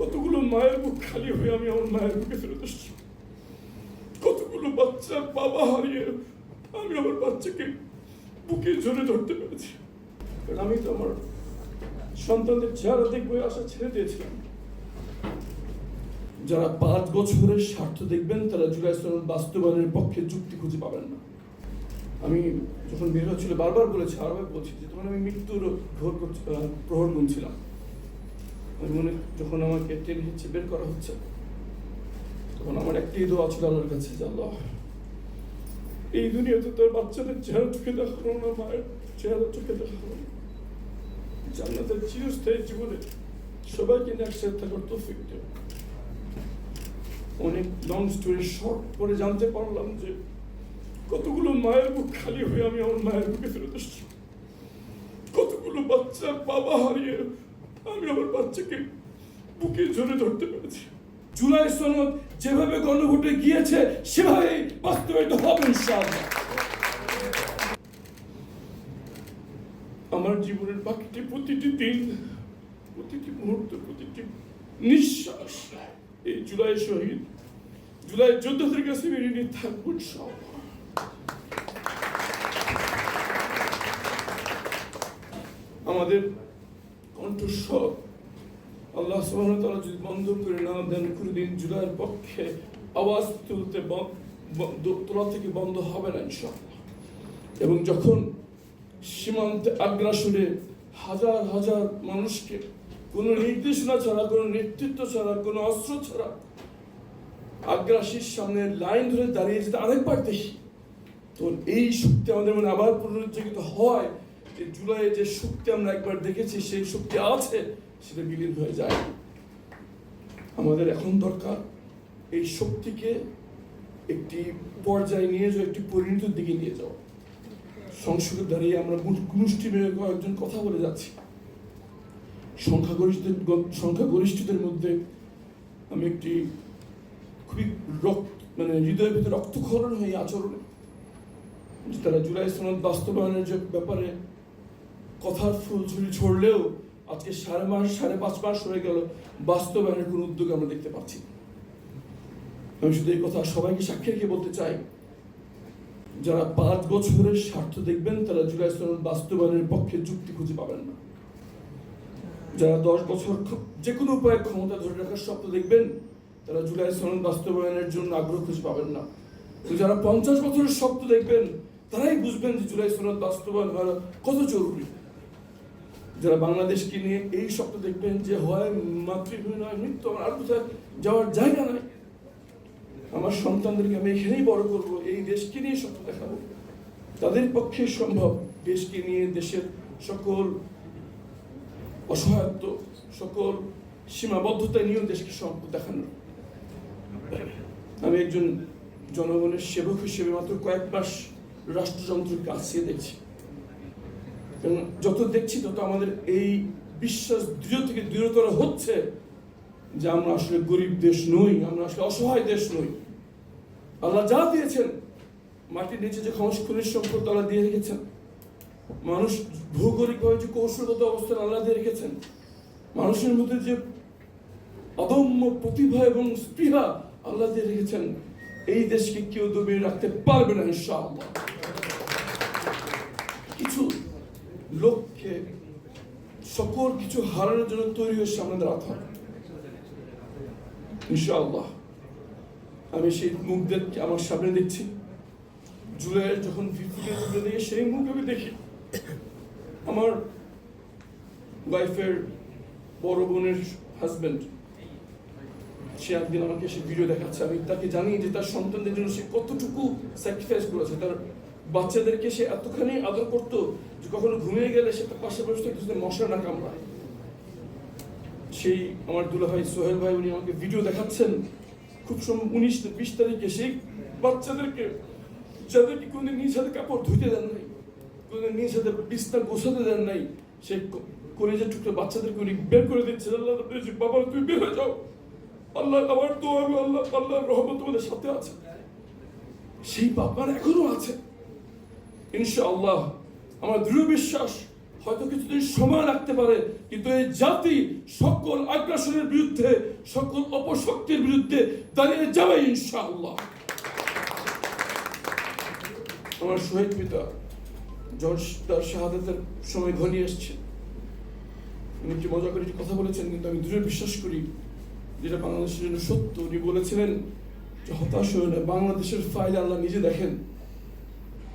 কতগুলো মায়ের বুক খালি হয়ে আমি আমার মায়ের বুকে ফেরত এসেছি। কতগুলো বাচ্চার বাবা হারিয়ে আমি আমার বাচ্চাকে বুকে জড়ে ধরতে পেরেছি। কারণ আমি তো আমার সন্তানদের চেহারা দেখবো আশা ছেড়ে দিয়েছিলাম। যারা 5 বছরের স্বার্থ দেখবেন তারা জুলাই সনদ বাস্তবায়নের পক্ষে যুক্তি খুঁজে পাবেন না। আমি যখন বের হচ্ছিল বারবার বলেছি, আরবার বলছি যে তখন আমি মৃত্যুর প্রহর গুনছিলাম। আমি মনে যখন আমাকে টেনে হচ্ছে বের করা হচ্ছে, তখন আমার একটাই দোয়া ছিল আল্লাহর কাছে, যে আল্লাহ এই দুনিয়াতে তোর বাচ্চাদের চেহারা চোখে দেখানো না, মায়ের চেহারা চোখে দেখানো না, জান্নাতের চিরস্থায়ী জীবনে সবাইকে নিয়ে একসাথে থাকার তৌফিক দেব। অনেক লং স্টোরি শর্ট করে জানতে পারলাম যে কতগুলো মায়ের বুক খালি হয়ে আমি আমার মায়ের বুকে ফেরত এসেছি। কতগুলো বাচ্চার বাবা হারিয়ে আমি আমার বাচ্চাকে বুকে জড়ে ধরতে পেরেছি। জুলাই সনদ যেভাবে গণভোটে গিয়েছে সেভাবে বাস্তবায়িত হবে ইনশাআল্লাহ। আমার জীবনের বাকিটি প্রতিটি দিন, প্রতিটি মুহূর্ত, প্রতিটি নিঃশ্বাস এই জুলাই শহীদ, জুলাই যোদ্ধাদের কাছে মেনে নিয়ে থাকবো ইনশাআল্লাহ। আমাদের কণ্ঠস্বর আল্লাহ সুবহানাহু ওয়া তাআলা যদি বন্ধ করে না দেন, কোনদিন জুলাইয়ের পক্ষে আওয়াজ তুলতে তোলা থেকে বন্ধ হবে না ইনশাআল্লাহ। এবং যখন সীমান্তে আগ্রাসনে হাজার হাজার মানুষকে কোনো নির্দেশনা ছাড়া, কোনো নেতৃত্ব ছাড়া, কোনো অস্ত্র ছাড়া আগ্রাসীর সামনে লাইন ধরে দাঁড়িয়ে যেতে আরেকবার দেখি, তো এই শক্তি আমাদের মনে আবার পুনরুজ্জীবিত হয় যে জুলাইয়ে যে শক্তি আমরা একবার দেখেছি সেই শক্তি আছে, সেটা বিলীন হয়ে যায়। আমাদের এখন দরকার এই শক্তিকে একটি পর্যায়ে নিয়ে যাওয়া, একটি পরিণতির দিকে নিয়ে যাওয়া। সংসদে দাঁড়িয়ে আমরা গোষ্ঠী মেয়ে কয়েকজন কথা বলে যাচ্ছি। সংখ্যাগরিষ্ঠদের মধ্যে আমি একটি খুবই হৃদয়ের ভিতরে রক্তক্ষরণ হয়ে আচরণে যে তারা জুলাই সনদ বাস্তবায়নের যে ব্যাপারে কথার ফুলঝুরি ছড়লেও আজকে 5.5 মাস হয়ে গেল বাস্তবায়নের কোন উদ্যোগ আমরা দেখতে পাচ্ছি। আমি শুধু এই কথা সবাইকে সাক্ষী রেখে বলতে চাই, যারা 5 বছরের স্বার্থ দেখবেন তারা জুলাই সনদ বাস্তবায়নের পক্ষে যুক্তি খুঁজে পাবেন না। যারা 10 বছর যে কোনো উপায়ে ক্ষমতা ধরে রাখার স্বপ্ন দেখবেন তারা জুলাই সনদ বাস্তবায়নের জন্য আগ্রহ খুঁজে পাবেন না। যারা 50 বছরের স্বপ্ন দেখবেন তারাই বুঝবেন যে জুলাই সনদ বাস্তবায়ন হওয়া কত জরুরি। যারা বাংলাদেশকে নিয়ে এই স্বপ্ন দেখবেন যে হয় মাতৃভূমি নয় মৃত্যু, আমার আর কোথায় যাওয়ার জায়গা নাই, আমার সন্তানদেরকে আমি এখানেই বড় করবো, এই দেশকে নিয়ে স্বপ্ন দেখাবো, তাদের পক্ষে সম্ভব দেশকে নিয়ে, দেশের সকল অসহায়ত্ব, সকল সীমাবদ্ধতা নিয়েও দেশকে স্বপ্ন দেখানো। আমি একজন জনগণের সেবক হিসেবে মাত্র কয়েক মাস রাষ্ট্রযন্ত্রের কাছে দেখছি, এবং যত দেখছি তত আমাদের এই বিশ্বাস দৃঢ় থেকে দৃঢ়তর হচ্ছে যে আমরা আসলে গরিব দেশ নই, আমরা আসলে অসহায় দেশ নই। আল্লাহ যা দিয়েছেন, মাটির নিচে যে খনিজ সম্পদ আল্লাহ দিয়ে রেখেছেন, মানুষ ভৌগোলিকভাবে যে কৌশলগত অবস্থান আল্লাহ দিয়ে রেখেছেন, মানুষের মধ্যে যে অদম্য প্রতিভা এবং স্পৃহা আল্লাহ দিয়ে রেখেছেন, এই দেশকে কেউ দমিয়ে রাখতে পারবে না ইনশাআল্লাহ। কিছু লোককে সকল কিছু হারানোর জন্য তৈরি হয়ে সামনে দাঁড়াতে হবে ইনশাআল্লাহ। আমি সেই মুখদেরকে আমার সামনে দেখছি, জুলাইয়ের যখন ভিডিও দেখে সেই মুখ আমি দেখি। আমার ওয়াইফের বড় বোনের হাজবেন্ড, সে একদিন আমাকে সে ভিডিও দেখাচ্ছে, আমি তাকে জানি যে তার সন্তানদের জন্য সে কতটুকু স্যাক্রিফাইস করেছে। তার বাচ্চাদেরকে সে এতখানি আদর করতো যে কখনো ঘুমিয়ে গেলে সে তার পাশে বসে থাকতো মশা না কামড়ায়। সেই আমার দুলাভাই সোহেল ভাই, উনি আমাকে ভিডিও দেখাচ্ছেন খুব 19-20 তারিখে সেই বাচ্চাদেরকে, যাদেরকে কোনদিন নিজ হাতে কাপড় ধুইতে দেন নাই, কোনদিন নিজ হাতে বিছনা গোছাতে দেন নাই, সে কলেজের টুকরো বাচ্চাদেরকে উনি বের করে দিচ্ছে। আল্লাহ বাবা তুমি বের হয়ে যাও, আল্লাহ আমার তো আল্লাহর রহমত তোমাদের সাথে আছে। সেই বাবার এখনো আছে ইনশাআল্লাহ। আমার দৃঢ় বিশ্বাস হয়তো কিছুদিন সময় লাগতে পারে, কিন্তু এই জাতি সকল আগ্রাসনের বিরুদ্ধে, সকল অপশক্তির বিরুদ্ধে দাঁড়িয়ে যাবে ইনশাআল্লাহ। আমার শহীদ পিতা জর্জ তার শাহাদাতের সময় ঘনিয়ে এসছে। উনি একটি মজা করে একটি কথা বলেছেন, কিন্তু আমি দৃঢ় বিশ্বাস করি যেটা বাংলাদেশের জন্য সত্য। উনি বলেছিলেন যে হতাশ হয়ে না, বাংলাদেশের ফাইল আল্লাহ নিজে দেখেন।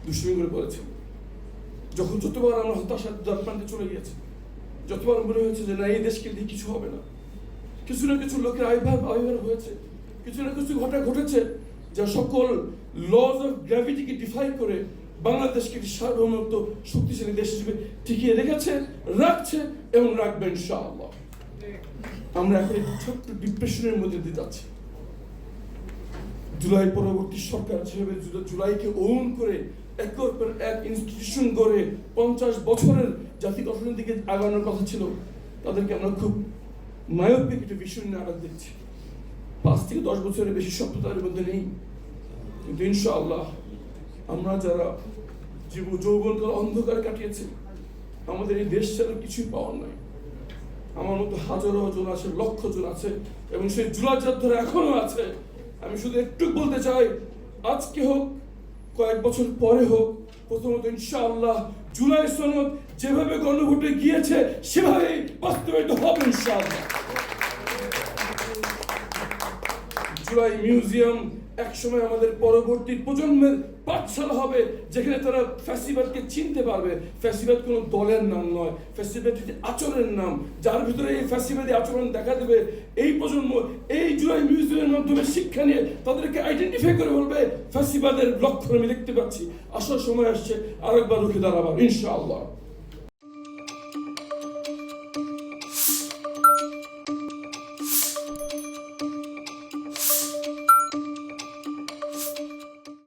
দুশ্মনী করে বলেছেন, যতবার আমরা হতাশার দ্বারপ্রান্তে চলে গিয়েছে, যতবার মনে হয়েছে যে না এই দেশকে দিয়ে কিছু হবে না, কিছু না কিছু লোকের আবির্ভাব হয়েছে, কিছু না কিছু ঘটেছে যা সকল লজ অফ গ্র্যাভিটিকে ডিফাই করে বাংলাদেশকে একটি সার্বভৌমত্ব শক্তিশালী দেশ হিসেবে টিকিয়ে রেখেছে, রাখছে এবং রাখবে ইনশাআল্লাহ। আমরা এখন একটি ছোট্ট ডিপ্রেশনের মধ্যে দিয়ে যাচ্ছি। জুলাই পরবর্তী সরকার যেভাবে জুলাইকে ওন করে একের পর এক ইনস্টিটিউশন গড়ে 50 বছরের জাতি গঠনের দিকে আগানোর কথা ছিল, তাদেরকে আমরা খুব মায়োপিক একটা বিষয় নিয়ে আঘাত দিচ্ছি। 5 থেকে 10 বছরের বেশি সভ্যতার মধ্যে নেই, কিন্তু ইনশাআল্লাহ আমরা যারা যৌবনকাল অন্ধকার কাটিয়েছি, আমাদের এই দেশ ছাড়া কিছুই পাওয়ার নাই। আমার মতো হাজারো জন আছে, লক্ষ জন আছে, এবং সেই জুলাচার ধরে এখনো আছে। আমি শুধু একটু বলতে চাই, আজকে হোক কয়েক বছর পরে হোক, প্রথমত ইনশাআল্লাহ জুলাই সনদ যেভাবে গণভোটে গিয়েছে সেভাবেই বাস্তবায়িত হবে ইনশাআল্লাহ। জুলাই মিউজিয়াম একসময় আমাদের পরবর্তী প্রজন্মের পাঠশালা হবে, যেখানে তারা ফ্যাসিবাদকে চিনতে পারবে। ফ্যাসিবাদ কোনো দলের নাম নয়, ফ্যাসিবাদ আচরণের নাম। যার ভিতরে এই ফ্যাসিবাদী আচরণ দেখা দেবে, এই প্রজন্ম এই জুলাই মিউজিয়ামের মাধ্যমে শিক্ষা নিয়ে তাদেরকে আইডেন্টিফাই করে বলবে ফ্যাসিবাদের লক্ষণ আমি দেখতে পাচ্ছি। আসার সময় আসছে আরেকবার রুখে দাঁড়াবার ইনশাআল্লাহ।